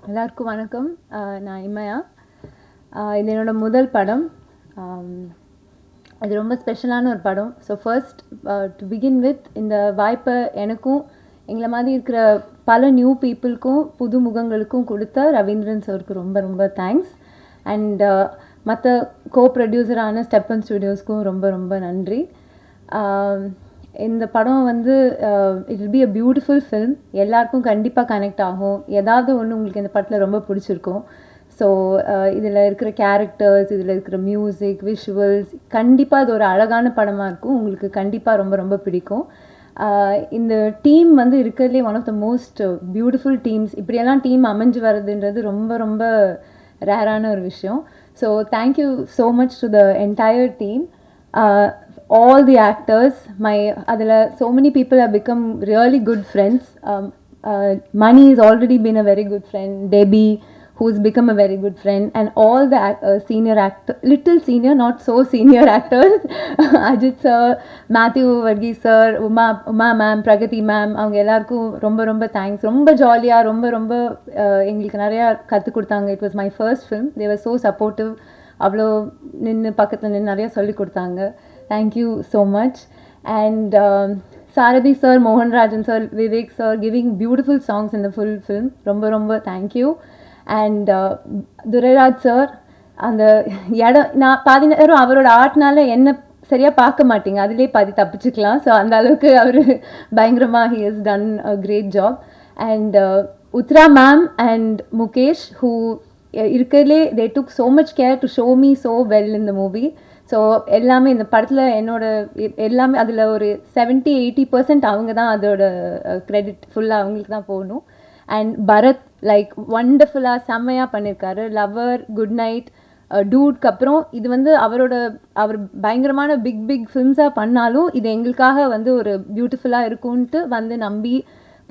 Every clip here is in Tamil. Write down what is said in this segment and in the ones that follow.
எல்லாருக்கும் வணக்கம். நான் இமயா. இது என்னோட முதல் படம். இது ரொம்ப ஸ்பெஷலான ஒரு படம். So first to begin with இந்த வாய்ப்பை எனக்கும் எங்களை மாதிரி இருக்கிற பல நியூ பீப்புளுக்கும் புது முகங்களுக்கும் கொடுத்த ரவீந்திரன் சாருக்கு ரொம்ப ரொம்ப தேங்க்ஸ். அண்ட் மற்ற கோ ப்ரொடியூசரான ஸ்டெப்பன் ஸ்டுடியோஸ்க்கும் ரொம்ப ரொம்ப நன்றி. இந்த படம் வந்து it will be a beautiful film. எல்லாருக்கும் கண்டிப்பாக கனெக்ட் ஆகும். ஏதாவது ஒன்று உங்களுக்கு இந்த படத்தில் ரொம்ப பிடிச்சிருக்கும். ஸோ இதில் இருக்கிற கேரக்டர்ஸ், இதில் இருக்கிற மியூசிக், விஷுவல்ஸ், கண்டிப்பாக இது ஒரு அழகான படமாக இருக்கும். உங்களுக்கு கண்டிப்பாக ரொம்ப ரொம்ப பிடிக்கும். இந்த டீம் வந்து இருக்கிறதுலே one of the most beautiful teams. இப்படியெல்லாம் டீம் அமைஞ்சு வர்றதுன்றது ரொம்ப ரொம்ப ரேரான ஒரு விஷயம். So thank you so much to the entire team. All the actors, so many people have become really good friends. Mani has already been a very good friend. Debbie, who's become a very good friend, and all the senior actors, little senior, not so senior actors, Ajit sir, Matthew Varghese sir, Uma ma'am, Pragati ma'am, அவங்க எல்லாருக்கும் ரொம்ப ரொம்ப தேங்க்ஸ். ரொம்ப ஜாலியாக ரொம்ப ரொம்ப எங்களுக்கு நிறையா கற்றுக் கொடுத்தாங்க. It was my first film. They var so supportive. அவ்வளோ நின்று பக்கத்தில் நின்று நிறையா சொல்லி கொடுத்தாங்க. Thank you so much. And Sarathi sir, Mohan Rajan sir, Vivek sir, giving beautiful songs in the full film. Romba romba thank you. And Duraraj sir, அந்த இடம் நான் பாதி நேரம் அவரோட ஆர்ட்னால என்ன சரியாக பார்க்க மாட்டீங்க, அதிலே பாதி தப்பிச்சுக்கலாம். ஸோ அந்த அளவுக்கு அவர் பயங்கரமாக he has done a great job. And Uthra ma'am and Mukesh, who இருக்கிறதுலே they took so much care to show me so well in the movie. So எல்லாமே இந்த படத்தில் என்னோட எல்லாமே அதில் ஒரு 70-80% அவங்க தான் அதோட க்ரெடிட் ஃபுல்லாக அவங்களுக்கு தான் போகணும். அண்ட் பரத் லைக் ஒண்டர்ஃபுல்லாக செம்மையாக பண்ணியிருக்காரு. லவர், குட் நைட், டூட்க்கு அப்புறம் இது வந்து அவர் பயங்கரமான பிக் பிக் ஃபிலிம்ஸாக பண்ணாலும் இது எங்களுக்காக வந்து ஒரு பியூட்டிஃபுல்லாக இருக்கும்ன்ட்டு வந்து நம்பி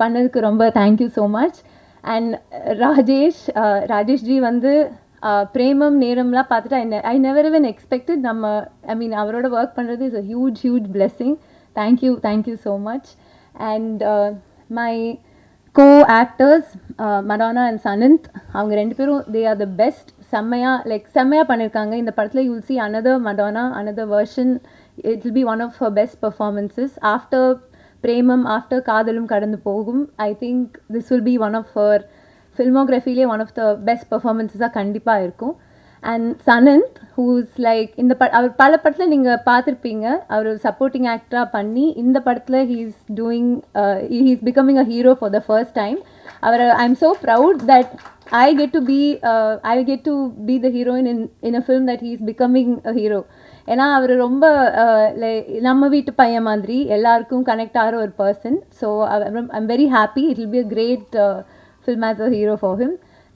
பண்ணதுக்கு ரொம்ப தேங்க்யூ ஸோ மச். அண்ட் ராஜேஷ்ஜி வந்து பிரேமம் நேரம்லாம் பார்த்துட்டு ஐ நெவர் even எக்ஸ்பெக்டட் அவரோட ஒர்க் பண்ணுறது is a huge blessing. Thank you so much. And my co actors Madonna and Sanand, அவங்க ரெண்டு பேரும் தே ஆர் த பெஸ்ட். செம்மையாக பண்ணியிருக்காங்க. இந்த படத்தில் you will see another Madonna, another version. It will be one of her best performances after Premam, after Kadhalum Kadandhu Pogum. I think this will be one of her ஃபில்மோகிராஃபிலே ஒன் ஆஃப் த பெஸ்ட் பர்ஃபார்மன்ஸஸாக கண்டிப்பாக இருக்கும். அண்ட் சனந்த், ஹூஸ் லைக் அவர் பல படத்தில் நீங்கள் பார்த்துருப்பீங்க. அவர் சப்போர்ட்டிங் ஆக்டராக பண்ணி இந்த படத்தில் he's becoming a hero for the first time. I am so proud that I get to be the heroine in a film that he is becoming a hero. ஏன்னா அவர் ரொம்ப நம்ம வீட்டு பையன் மாதிரி எல்லாருக்கும் கனெக்ட் ஆகிற ஒரு person. So I'm very happy. It will be a great film as a hero for him.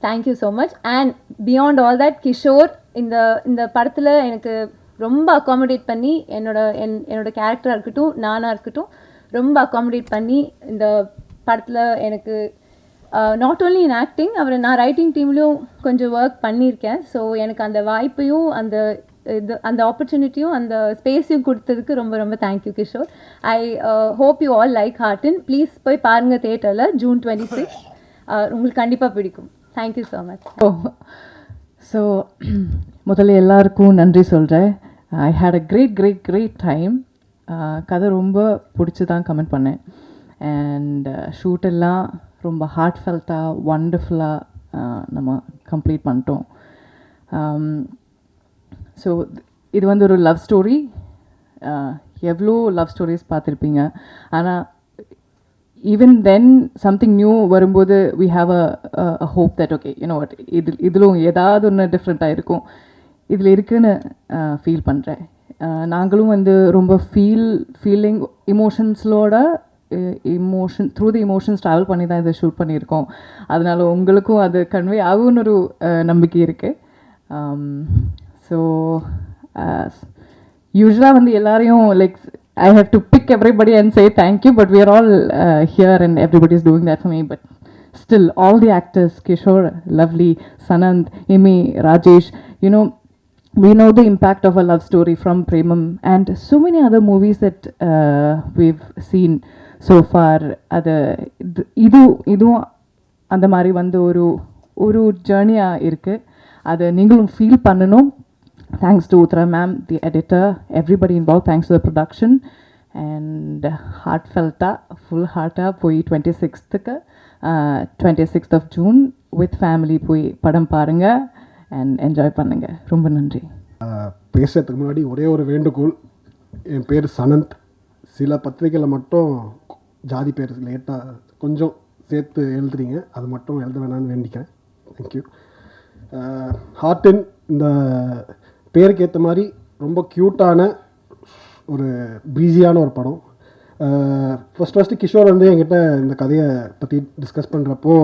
Thank you so much. And beyond all that, Kishore இந்த படத்தில் எனக்கு ரொம்ப அக்காமடேட் பண்ணி என்னோட கேரக்டராக இருக்கட்டும், நானாக இருக்கட்டும், ரொம்ப அக்காமடேட் பண்ணி இந்த படத்தில் எனக்கு நாட் ஓன்லி இன் ஆக்டிங், நான் ரைட்டிங் டீம்லேயும் கொஞ்சம் ஒர்க் பண்ணியிருக்கேன். ஸோ எனக்கு அந்த வாய்ப்பையும் அந்த ஆப்பர்ச்சுனிட்டியும் அந்த ஸ்பேஸையும் கொடுத்ததுக்கு ரொம்ப ரொம்ப thank you Kishore. I hope you all like heart. Please போய் பாருங்கள் தியேட்டரில் June 26. உங்களுக்கு கண்டிப்பாக பிடிக்கும். Thank you so much. ஸோ முதல்ல எல்லாருக்கும் நன்றி சொல்கிறேன். ஐ ஹேட் அ கிரேட் டைம். கதை ரொம்ப பிடிச்சி தான் கமெண்ட் பண்ணேன். அண்ட் ஷூட்டெல்லாம் ரொம்ப ஹார்ட்ஃபெல்ட்டாக ஒண்டர்ஃபுல்லாக நம்ம கம்ப்ளீட் பண்ணிட்டோம். ஸோ இது வந்து ஒரு லவ் ஸ்டோரி. எவ்வளோ லவ் ஸ்டோரிஸ் பார்த்துருப்பீங்க. ஆனால் ஈவன் தென் சம்திங் நியூ வரும்போது we have a hope that okay, you know what, இதிலும் ஏதாவது ஒன்று டிஃப்ரெண்ட்டாக இருக்கும் இதில் இருக்குன்னு ஃபீல் பண்ணுறேன். நாங்களும் வந்து ரொம்ப ஃபீலிங் இமோஷன்ஸோட த்ரூ தி இமோஷன்ஸ் ட்ராவல் பண்ணி தான் இதை ஷூட் பண்ணியிருக்கோம். அதனால் உங்களுக்கும் அது கன்வே ஆகும்னு ஒரு நம்பிக்கை இருக்குது. ஸோ யூஸ்வலாக வந்து எல்லாரையும் like I have to pick everybody and say thank you, but we are all here and everybody is doing that for me. But still, all the actors, Kishore, lovely, Sanand, Imi, Rajesh, we know the impact of a love story from Premam and so many other movies that we've seen so far. இதுவும் அந்த மாதிரி வந்து ஒரு ஜேர்னியாக இருக்குது. அதை நீங்களும் ஃபீல் பண்ணணும். Thanks to Uthra ma'am, the editor, everybody involve. Thanks to the production. And full ஹார்ட்டாக போய் 26th of June with family போய் படம் பாருங்கள் அண்ட் என்ஜாய் பண்ணுங்கள். ரொம்ப நன்றி. பேசுறதுக்கு முன்னாடி ஒரே ஒரு வேண்டுகோள். என் பேர் சனந்த். சில பத்திரிகையில் மட்டும் ஜாதி பேர் லேட்டாக கொஞ்சம் சேர்த்து எழுதுறீங்க, அது மட்டும் எழுத வேணான்னு வேண்டிக்கிறேன். தேங்க்யூ. ஹார்டின் இந்த பேருக்கு ஏற்ற மாதிரி ரொம்ப க்யூட்டான ஒரு ப்ரீஸியான ஒரு படம். ஃபஸ்ட்டு கிஷோர் வந்து என்கிட்ட இந்த கதையை பற்றி டிஸ்கஸ் பண்ணுறப்போ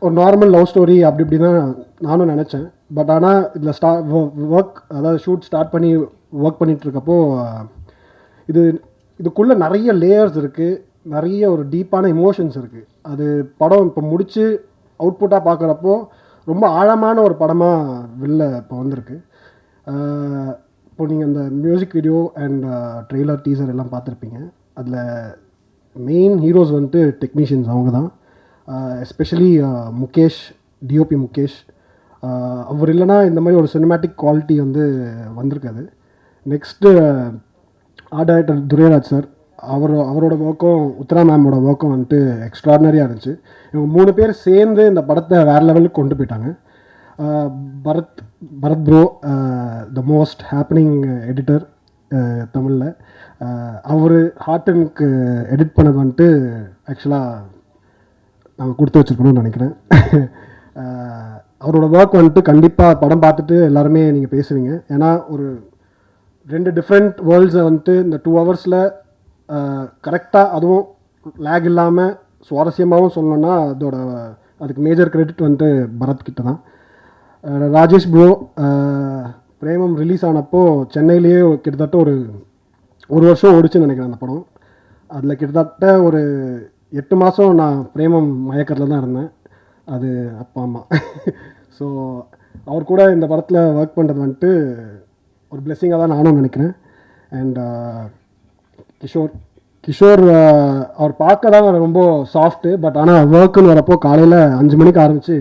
ஒரு நார்மல் லவ் ஸ்டோரி அப்படி இப்படி தான் நானும் நினச்சேன். பட் ஆனால் இதில் ஒர்க், அதாவது ஷூட் ஸ்டார்ட் பண்ணி ஒர்க் பண்ணிகிட்ருக்கப்போ இதுக்குள்ளே நிறைய லேயர்ஸ் இருக்குது, நிறைய ஒரு டீப்பான எமோஷன்ஸ் இருக்குது. அது படம் இப்போ முடித்து அவுட்புட்டாக பார்க்குறப்போ ரொம்ப ஆழமான ஒரு படமாக வெளில இப்போ வந்திருக்கு. இப்போ நீங்கள் அந்த music video and trailer teaser எல்லாம் பார்த்துருப்பீங்க. அதில் மெயின் ஹீரோஸ் வந்துட்டு டெக்னீஷியன்ஸ் அவங்க தான். Especially Mukesh, DOP Mukesh. அவர் இல்லைனா இந்த மாதிரி ஒரு சினிமேட்டிக் குவாலிட்டி வந்து வந்திருக்காது. Next art director Durairaj sir, அவரோட ஒர்க்கும் உத்ரா மேமோட ஒர்க்கும் வந்துட்டு எக்ஸ்ட்ராடினரியாக இருந்துச்சு. இவங்க 3 பேர் சேர்ந்து இந்த படத்தை வேறு லெவலுக்கு கொண்டு போயிட்டாங்க. Bharath bro, the most happening editor தமிழில். அவர் ஹார்டனுக்கு எடிட் பண்ணது வந்துட்டு ஆக்சுவலாக நாங்கள் கொடுத்து வச்சுருக்கணும்னு நினைக்கிறேன். அவரோட ஒர்க் வந்துட்டு கண்டிப்பாக படம் பார்த்துட்டு எல்லாருமே நீங்கள் பேசுவீங்க. ஏன்னா ஒரு 2 டிஃப்ரெண்ட் வேர்ல்ட்ஸை வந்துட்டு இந்த 2 ஹவர்ஸில் கரெக்டாக, அதுவும் லேக் இல்லாமல் சுவாரஸ்யமாகவும் சொல்லணுன்னா அதுக்கு மேஜர் கிரெடிட் வந்துட்டு பரத் கிட்ட தான். ராஜேஷ் ப்ரோ, பிரேமம் ரிலீஸ் ஆனப்போ சென்னையிலேயே கிட்டத்தட்ட ஒரு வருஷம் ஓடிச்சுன்னு நினைக்கிறேன் அந்த படம். அதில் கிட்டத்தட்ட ஒரு 8 மாதம் நான் பிரேமம் மயக்கத்தில் தான் இருந்தேன். அது அப்பா அம்மா. ஸோ அவர் கூட இந்த படத்தில் ஒர்க் பண்ணுறது வந்துட்டு ஒரு பிளெஸ்ஸிங்காக தான் நானும் நினைக்கிறேன். அண்ட் கிஷோர் அவர் பார்க்க தான் ரொம்ப சாஃப்ட்டு. பட் ஆனால் ஒர்க்குன்னு வரப்போ காலையில் 5 மணிக்கு ஆரம்பித்து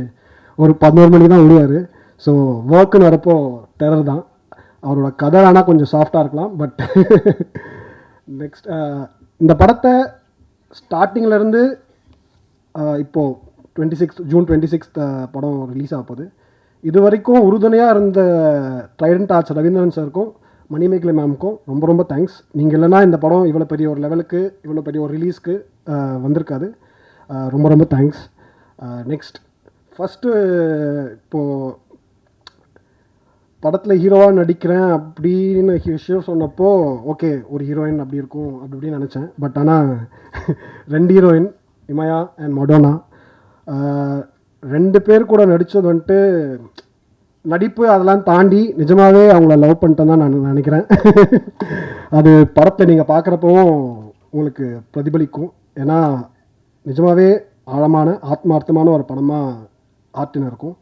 ஒரு 11 மணிக்கு தான் விடுவார். ஸோ ஒர்க்குன்னு வரப்போ டெரர் தான். அவரோட கதை ஆனால் கொஞ்சம் சாஃப்டாக இருக்கலாம். பட் நெக்ஸ்ட் இந்த படத்தை ஸ்டார்டிங்லேருந்து இப்போது ஜூன் 26 படம் ரிலீஸ் ஆக போகுது. இது வரைக்கும் உறுதுணையாக இருந்த ட்ரைடன்ட் ஆர்ட்ஸ் ரவீந்திரன் சாருக்கும் மணிமேகலை மேமுக்கும் ரொம்ப ரொம்ப தேங்க்ஸ். நீங்கள் இல்லைனா இந்த படம் இவ்வளோ பெரிய ஒரு லெவலுக்கு, இவ்வளோ பெரிய ஒரு ரிலீஸ்க்கு வந்திருக்காது. ரொம்ப ரொம்ப தேங்க்ஸ். நெக்ஸ்ட் ஃபஸ்ட்டு இப்போது படத்தில் ஹீரோவாக நடிக்கிறேன் அப்படின்னு விஷயம் சொன்னப்போ ஓகே, ஒரு ஹீரோயின் அப்படி இருக்கும் அப்படி இப்படின்னு நினச்சேன். பட் ஆனால் 2 ஹீரோயின், இமயா அண்ட் மடோனா, 2 பேர் கூட நடித்தது வந்துட்டு நடிப்பு அதெல்லாம் தாண்டி நிஜமாகவே அவங்கள லவ் பண்ணிட்டேன் தான் நான் நினைக்கிறேன். அது படத்தை நீங்கள் பார்க்குறப்பவும் உங்களுக்கு பிரதிபலிக்கும். ஏன்னா நிஜமாகவே ஆழமான ஆத்மார்த்தமான ஒரு படமாக ஆர்டின் இருக்கும்.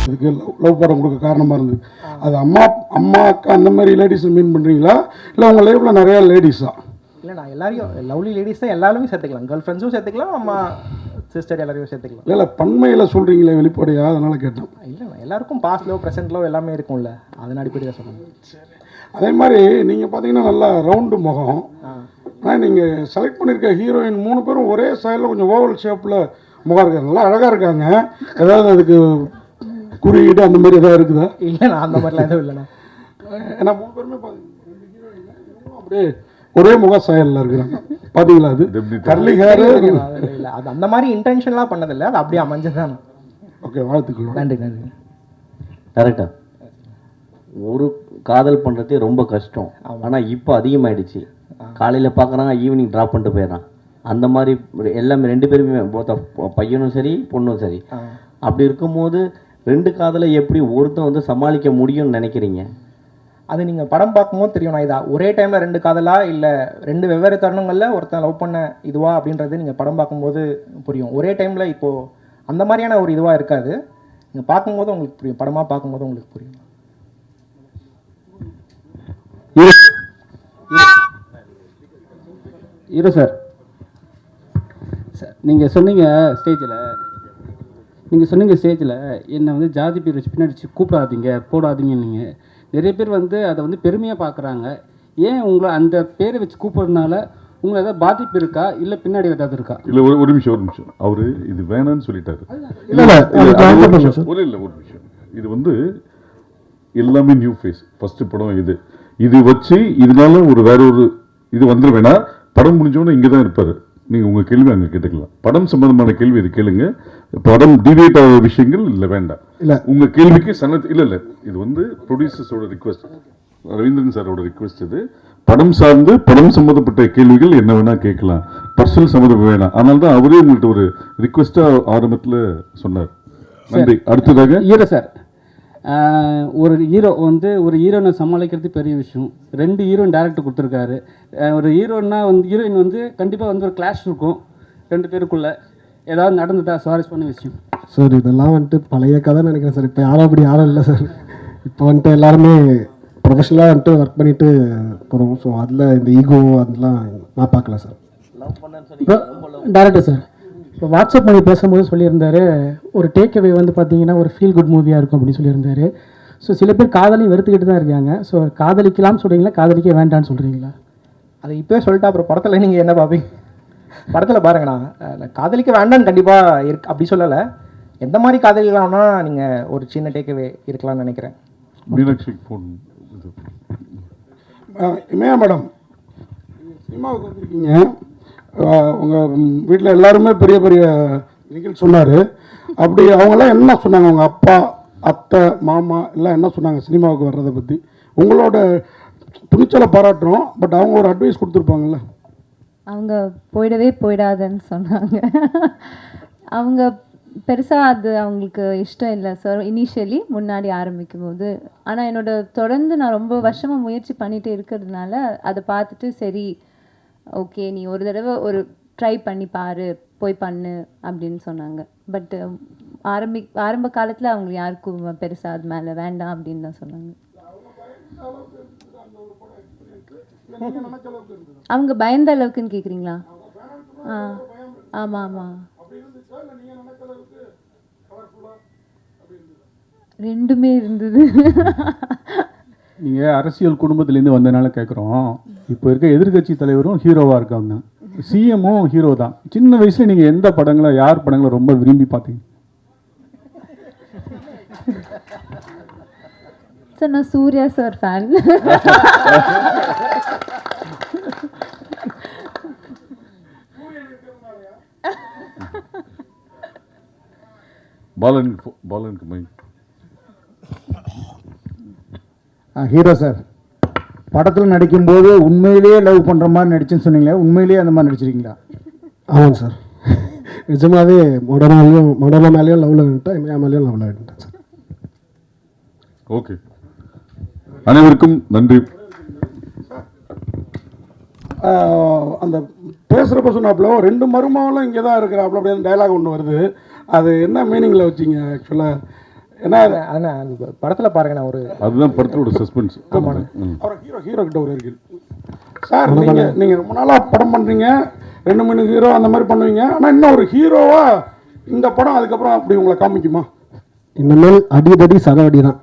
இதுக்கு லவ் படம் கொடுக்க காரணமாக இருந்தது. அது அம்மா அக்கா அந்த மாதிரி லேடிஸை மீன் பண்ணுறீங்களா, இல்லை உங்கள் லைஃப்பில் நிறையா லேடிஸா? இல்லை, நான் எல்லாரையும் லவ்லி லேடிஸ் தான் எல்லாருமே சேர்த்துக்கலாம். கேர்ள் ஃப்ரெண்ட்ஸும் சேர்த்துக்கலாம், அம்மா சிஸ்டர் எல்லாரையும் சேர்த்துக்கலாம். இல்லை பண்மையில் சொல்கிறீங்களே வெளிப்படையா, அதனால் கேட்டேன். இல்லை, எல்லாருக்கும் பாஸ்ட் லவ் ப்ரெசென்ட் லவ் எல்லாமே இருக்கும்ல, அதன் அடிப்படையாக சொல்லுங்கள். சரி, அதே மாதிரி நீங்கள் பார்த்தீங்கன்னா நல்லா ரவுண்டு முகம். ஆனால் நீங்கள் செலக்ட் பண்ணியிருக்க ஹீரோயின் 3 பேரும் ஒரே ஸ்டைலில் கொஞ்சம் ஓவல் ஷேப்பில் முகம் இருக்காங்க, நல்லா அழகாக இருக்காங்க. ஏதாவது அதுக்கு குறியீடு அந்த மாதிரி எதாவது இருக்குதா? இல்லைண்ணா, அந்த மாதிரிலாம் எதுவும் இல்லைண்ணா. ஏன்னா 3 பேருமே அப்படியே ஒரே முக சாயலில் இருக்கிறாங்க. பார்த்தீங்களா? அது கர்லி ஹேர் இல்லை, அது அந்த மாதிரி இன்டென்ஷன்லாம் பண்ணதில்லை, அது அப்படியே அமைஞ்சதுதான். ஓகே, வாழ்த்துக்கள். நன்றி நன்றி. கரெக்டாக ஒரு காதல் பண்ணுறதே ரொம்ப கஷ்டம். ஆனால் இப்போ அதிகமாகிடுச்சு. காலையில் பார்க்குறாங்க, ஈவினிங் ட்ராப் பண்ணிட்டு போயிடறான். அந்த மாதிரி எல்லாமே 2 பேருமே பையனும் சரி பொண்ணும் சரி அப்படி இருக்கும்போது 2 காதலை எப்படி ஒருத்தன் வந்து சமாளிக்க முடியும்னு நினைக்கிறீங்க? அது நீங்கள் படம் பார்க்கும்போது தெரியும். நான் இதா ஒரே டைமில் 2 காதலா இல்லை 2 வெவ்வேறு தருணங்களில் ஒருத்தன் லவ் பண்ண இதுவா அப்படின்றது நீங்கள் படம் பார்க்கும்போது புரியும். ஒரே டைமில் இப்போது அந்த மாதிரியான ஒரு இதுவாக இருக்காது. நீங்கள் பார்க்கும்போது உங்களுக்கு புரியும், படமாக பார்க்கும்போது உங்களுக்கு புரியும். ஹீரோ சார், நீங்கள் சொன்னீங்க ஸ்டேஜில் என்னை வந்து ஜாதி பேர் வச்சு பின்னாடி கூப்பிடாதீங்க போடாதீங்க. நீங்கள் நிறைய பேர் வந்து அதை வந்து பெருமையாக பார்க்குறாங்க. ஏன் உங்களை அந்த பேரை வச்சு கூப்பிட்றதுனால உங்களுக்கு ஏதாவது பாதிப்பு இருக்கா, இல்லை பின்னாடி ஏதாவது இருக்கா? இல்லை, ஒரு நிமிஷம். அவரு இது வேணான்னு சொல்லிட்டாரு. ஒரு நிமிஷம். இது வந்து எல்லாமே நியூ ஃபேஸ், ஃபர்ஸ்ட் படம் இது வச்சு இதனால வேற ஒரு இது வந்துட வேணாம். படம் முடிஞ்சோன்னு இங்கே தான் இருப்பார். நீங்கள் உங்கள் கேள்வி அங்கே கேட்டுக்கலாம். படம் சம்பந்தமான கேள்வி இது கேளுங்க. படம் டிவேட் ஆகிற விஷயங்கள் இல்லை, வேண்டாம். இல்லை உங்கள் கேள்விக்கு இல்லை இது வந்து ப்ரொடியூசர்ஸோட ரிக்வெஸ்ட், ரவீந்திரன் சாரோட ரிக்வெஸ்ட். இது படம் சார்ந்து படம் சம்மந்தப்பட்ட கேள்விகள் என்ன வேணா கேட்கலாம், பர்சனல் சம்மந்தம் வேணாம். அதனால தான் அவரே உங்கள்கிட்ட ஒரு ரிக்வெஸ்ட்டாக ஆரம்பத்தில் சொன்னார். நன்றி. அடுத்ததாக ஹீரோ சார், ஒரு ஹீரோனை சமாளிக்கிறது பெரிய விஷயம். 2 ஹீரோயின் டேரக்டர் கொடுத்துருக்காரு. ஒரு ஹீரோயின் வந்து கண்டிப்பாக வந்து ஒரு கிளாஷ் இருக்கும் 2 பேருக்குள்ள. ஏதாவது நடந்ததா சுவாரஸ்யமான விஷயம்? சார் இதெல்லாம் வந்துட்டு பழைய கதை நினைக்கிறேன் சார். இப்போ யாரும் இல்லை சார். இப்போ வந்துட்டு எல்லாருமே ப்ரொஃபஷனலாக வந்துட்டு ஒர்க் பண்ணிட்டு போகிறோம். ஸோ அதில் இந்த ஈகோ அதெல்லாம் நான் பார்க்கல சார். டேரக்டர் சார், இப்போ வாட்ஸ்அப் பண்ணி பேசும்போது சொல்லியிருந்தாரு, ஒரு டேக் அவே வந்து பார்த்தீங்கன்னா ஒரு ஃபீல் குட் மூவியாக இருக்கும் அப்படின்னு சொல்லியிருந்தாரு. ஸோ சில பேர் காதலையும் வெறுத்துக்கிட்டு தான் இருக்காங்க. ஸோ காதலிக்கலாம்னு சொல்கிறீங்களா, காதலிக்க வேண்டான்னு சொல்கிறீங்களா? அதை இப்போயே சொல்லிட்டா அப்புறம் படத்தில் நீங்கள் என்ன பார்ப்பீங்க? படத்தில் பாருங்கண்ணா, காதலிக்க வேண்டான்னு கண்டிப்பாக அப்படி சொல்லலை. எந்த மாதிரி காதலிக்கலாம்னா நீங்கள் ஒரு சின்ன டேக்அவே இருக்கலாம்னு நினைக்கிறேன். மீனாட்சி ஃபோன் இமயா மேடம், சினிமாவுக்கு வந்திருக்கீங்க. உங்கள் வீட்டில் எல்லாருமே பெரிய பெரிய நிகழ்ச்சி சொன்னார். அப்படி அவங்களாம் என்ன சொன்னாங்க? உங்கள் அப்பா, அத்தை, மாமா எல்லாம் என்ன சொன்னாங்க சினிமாவுக்கு வர்றதை பற்றி? உங்களோட துணிச்சலை பாராட்டுறோம், பட் அவங்க ஒரு அட்வைஸ் கொடுத்துருப்பாங்கல்ல. அவங்க போயிடாதன்னு சொன்னாங்க. அவங்க பெருசாக அது அவங்களுக்கு இஷ்டம் இல்லை சார் இனிஷியலி முன்னாடி ஆரம்பிக்கும் போது. ஆனால் தொடர்ந்து நான் ரொம்ப வருஷமாக முயற்சி பண்ணிகிட்டே இருக்கிறதுனால அதை பார்த்துட்டு சரி ஓகே நீ ஒரு தடவை ட்ரை பண்ணி பாரு, போய் பண்ணு அப்படின்னு சொன்னாங்க. பட் ஆரம்ப காலத்தில் அவங்க யாருக்கும் பெருசாக அது மேலே வேண்டாம் அப்படின்னு தான் சொன்னாங்க. அவங்க பயந்த அளவுக்குன்னு கேட்குறீங்களா? ஆமாம் ஆமாம், ரெண்டுமே இருந்தது. நீங்கள் அரசியல் குடும்பத்துலேருந்து வந்ததுனால கேட்குறோம். இப்போ இருக்க எதிர்கட்சி தலைவரும் ஹீரோவாக இருக்காங்க, சிஎம்மும் ஹீரோ தான். சின்ன வயசில் நீங்கள் எந்த படங்களை, யார் படங்களை ரொம்ப விரும்பி பார்த்தீங்க? சார் நான் சூர்யா சார் ஃபேன். பாலனுக்கு மைண்ட். ஹீரோ சார், படத்தில் நடிக்கும்போது உண்மையிலேயே லவ் பண்ணுற மாதிரி நடிச்சுன்னு சொன்னீங்களே, உண்மையிலேயே அந்த மாதிரி நடிச்சிருக்கீங்களா? ஆமாங்க சார், நிஜமாவே மொடனா மேலேயும் லவ்வில் விட்டேன், இமையா மேலேயும் லவ்வில் விட்டேன் சார். ஓகே, அனைவருக்கும் நன்றி. அந்த பேசுகிறப்ப சொன்னாப்புல 2 மருமகளும் இங்கே தான் இருக்கிறாப்புல அப்படின்னு டைலாக் ஒன்று வருது. அது என்ன மீனிங்கில் வச்சிங்க ஆக்சுவலாக? ஏன்னா படத்தில் பாருங்கண்ணா, அதுதான் படத்தோட சஸ்பென்ஸ். அவர் ஹீரோ கிட்ட ஒரு இருக்கு சார். நீங்கள் ரொம்ப நாளாக படம் பண்ணுறீங்க, 2-3 ஹீரோ அந்த மாதிரி பண்ணுவீங்க. ஆனால் இன்னும் ஒரு ஹீரோவாக இந்த படம் அதுக்கப்புறம் அப்படி உங்களை காமிக்குமா? இனிமேல் அடிதடி சகவடி தான்.